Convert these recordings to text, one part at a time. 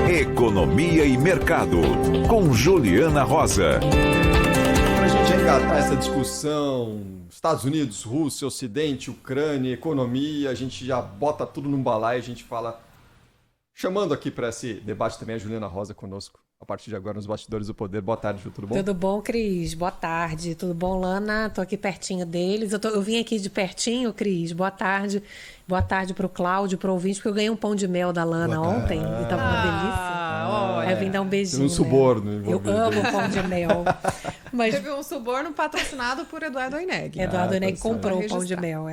Economia e Mercado, com Juliana Rosa. Para a gente engatar essa discussão, Estados Unidos, Rússia, Ocidente, Ucrânia, economia, a gente já bota tudo num balaio, a gente fala... Chamando aqui para esse debate também a Juliana Rosa conosco, a partir de agora nos Bastidores do Poder. Boa tarde, Ju, tudo bom? Tudo bom, Cris? Boa tarde. Tudo bom, Lana? Tô aqui pertinho deles. Eu vim aqui de pertinho, Cris. Boa tarde. Boa tarde pro Cláudio, pro ouvinte, porque eu ganhei um pão de mel da Lana ontem e tava uma delícia. Aí eu vim dar um beijinho. Tem um suborno envolvido. Eu amo pão de mel. Mas... Teve um suborno patrocinado por Eduardo Oineg. Eduardo Oineg comprou o pão de mel,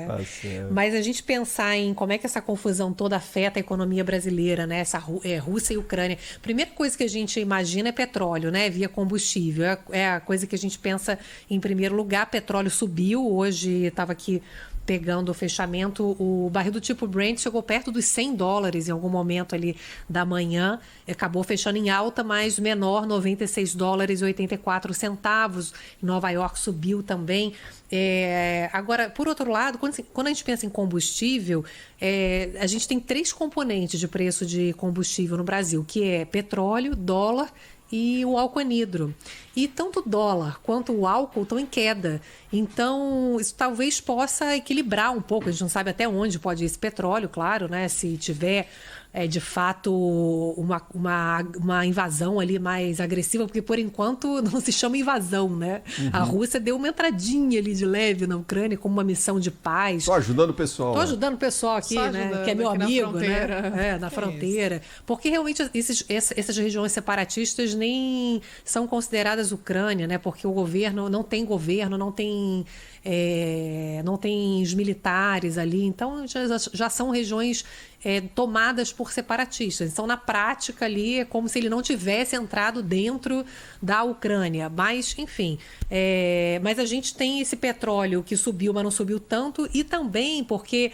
Mas a gente pensar em como é que essa confusão toda afeta a economia brasileira, né? Essa Rússia e Ucrânia. Primeira coisa que a gente imagina é petróleo, né? Via combustível. É a coisa que a gente pensa em primeiro lugar. Petróleo subiu. Hoje estava aqui pegando o fechamento, o barril do tipo Brent chegou perto dos $100 em algum momento ali da manhã, acabou fechando em alta, mas menor, $96,84. Em Nova York subiu também. Agora, por outro lado, quando a gente pensa em combustível, a gente tem 3 componentes de preço de combustível no Brasil, que é petróleo, dólar e o álcool anidro. E tanto o dólar quanto o álcool estão em queda. Então, isso talvez possa equilibrar um pouco. A gente não sabe até onde pode ir esse petróleo, claro, né? Se tiver, de fato, uma invasão ali mais agressiva, porque, por enquanto, não se chama invasão, né? Uhum. A Rússia deu uma entradinha ali de leve na Ucrânia como uma missão de paz. Estou ajudando o pessoal. Estou ajudando o pessoal aqui, né? Que é meu amigo, né? Na fronteira. Porque, realmente, essas regiões separatistas nem são consideradas Ucrânia, né? Porque o governo não tem os militares ali, então já são regiões tomadas por separatistas. Então, na prática ali, é como se ele não tivesse entrado dentro da Ucrânia. Mas, enfim, mas a gente tem esse petróleo que subiu, mas não subiu tanto, e também porque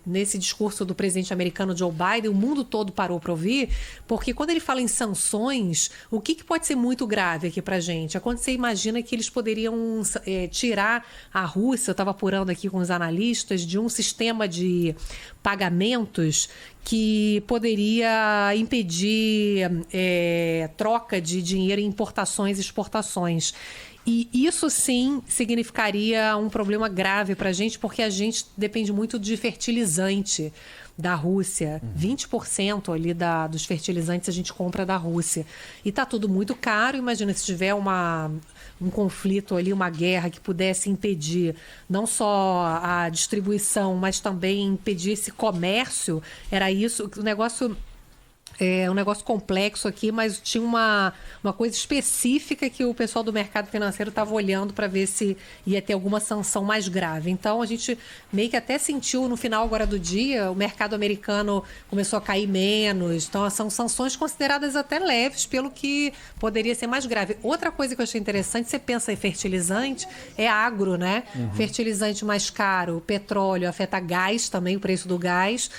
nesse discurso do presidente americano Joe Biden, o mundo todo parou para ouvir, porque quando ele fala em sanções, o que pode ser muito grave aqui para a gente? É quando você imagina que eles poderiam tirar a Rússia, eu estava apurando aqui com os analistas, de um sistema de pagamentos que poderia impedir troca de dinheiro em importações e exportações. E isso, sim, significaria um problema grave para a gente, porque a gente depende muito de fertilizante da Rússia. 20% ali dos fertilizantes a gente compra da Rússia. E está tudo muito caro. Imagina se tiver um conflito ali, uma guerra que pudesse impedir não só a distribuição, mas também impedir esse comércio. Era isso, o negócio... É um negócio complexo aqui, mas tinha uma coisa específica que o pessoal do mercado financeiro estava olhando para ver se ia ter alguma sanção mais grave. Então, a gente meio que até sentiu no final agora do dia, o mercado americano começou a cair menos. Então, são sanções consideradas até leves, pelo que poderia ser mais grave. Outra coisa que eu achei interessante, você pensa em fertilizante, é agro, né? Uhum. Fertilizante mais caro, petróleo afeta gás também, o preço do gás,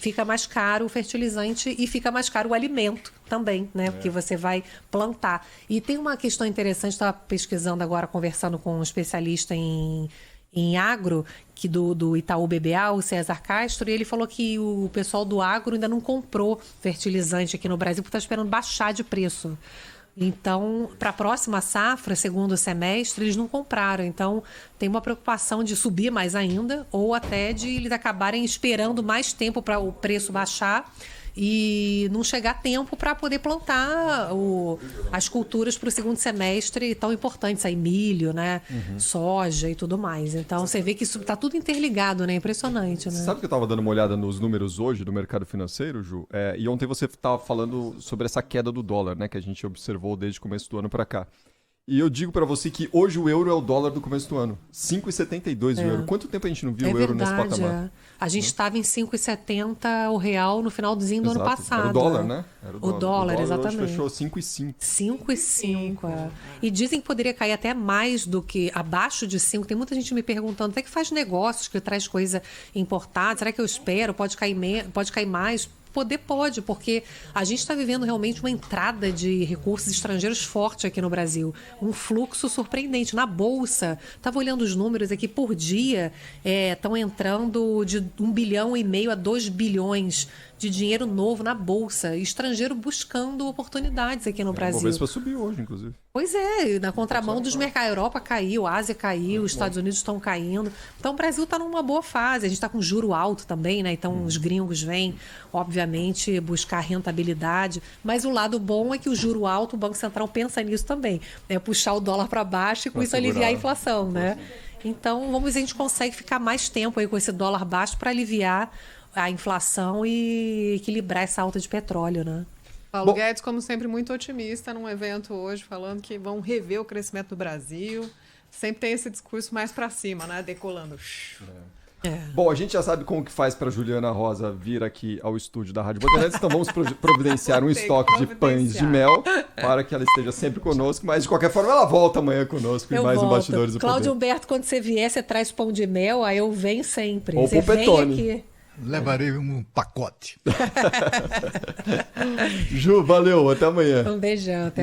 fica mais caro o fertilizante e fica mais caro o alimento também, né? Porque você vai plantar. E tem uma questão interessante, estava pesquisando agora, conversando com um especialista em agro, que do Itaú BBA, o César Castro, e ele falou que o pessoal do agro ainda não comprou fertilizante aqui no Brasil, porque está esperando baixar de preço. Então, para a próxima safra, segundo semestre, eles não compraram. Então, tem uma preocupação de subir mais ainda, ou até de eles acabarem esperando mais tempo para o preço baixar e não chegar tempo para poder plantar as culturas para o segundo semestre tão importantes, aí milho, né? Soja e tudo mais. Então, você vê que isso está tudo interligado, né? Impressionante, né? Sabe que eu estava dando uma olhada nos números hoje do mercado financeiro, Ju? E ontem você estava falando sobre essa queda do dólar, né? Que a gente observou desde o começo do ano para cá. E eu digo para você que hoje o euro é o dólar do começo do ano. 5,72 o euro. Quanto tempo a gente não viu o euro nesse patamar? A gente estava em 5,70 o real no finalzinho do ano passado. Era o dólar, né? Era o dólar, exatamente. Hoje fechou 5,5. 5,5, E dizem que poderia cair até mais do que abaixo de 5. Tem muita gente me perguntando, até que faz negócios, que traz coisa importada. Será que eu espero? Pode cair mais? Poder pode, porque a gente está vivendo realmente uma entrada de recursos estrangeiros forte aqui no Brasil. Um fluxo surpreendente. Na Bolsa, estava olhando os números aqui, por dia estão entrando de 1,5 bilhão a 2 bilhões de dinheiro novo na Bolsa, estrangeiro buscando oportunidades aqui no Brasil. O Bovespa subiu hoje, inclusive. Pois é, na contramão dos mercados. A Europa caiu, a Ásia caiu, os Estados Unidos estão caindo. Então o Brasil está numa boa fase. A gente está com juro alto também, né? Então os gringos vêm, obviamente, buscar rentabilidade. Mas o lado bom é que o juro alto, o Banco Central pensa nisso também. Né? Puxar o dólar para baixo e com isso aliviar a inflação, né? Então vamos ver se a gente consegue ficar mais tempo aí com esse dólar baixo para aliviar a inflação e equilibrar essa alta de petróleo, né? Paulo Guedes, como sempre, muito otimista num evento hoje, falando que vão rever o crescimento do Brasil. Sempre tem esse discurso mais para cima, né? Decolando. Bom, a gente já sabe como que faz para Juliana Rosa vir aqui ao estúdio da Rádio Bandeirantes, então vamos providenciar um estoque de pães de mel para que ela esteja sempre conosco, mas de qualquer forma ela volta amanhã conosco em mais um Bastidores do Poder. Cláudio Humberto, quando você vier, você traz pão de mel, aí eu venho sempre. Ou você polpetone. vem aqui. Levarei um pacote. Ju, valeu, até amanhã. Um beijão. Até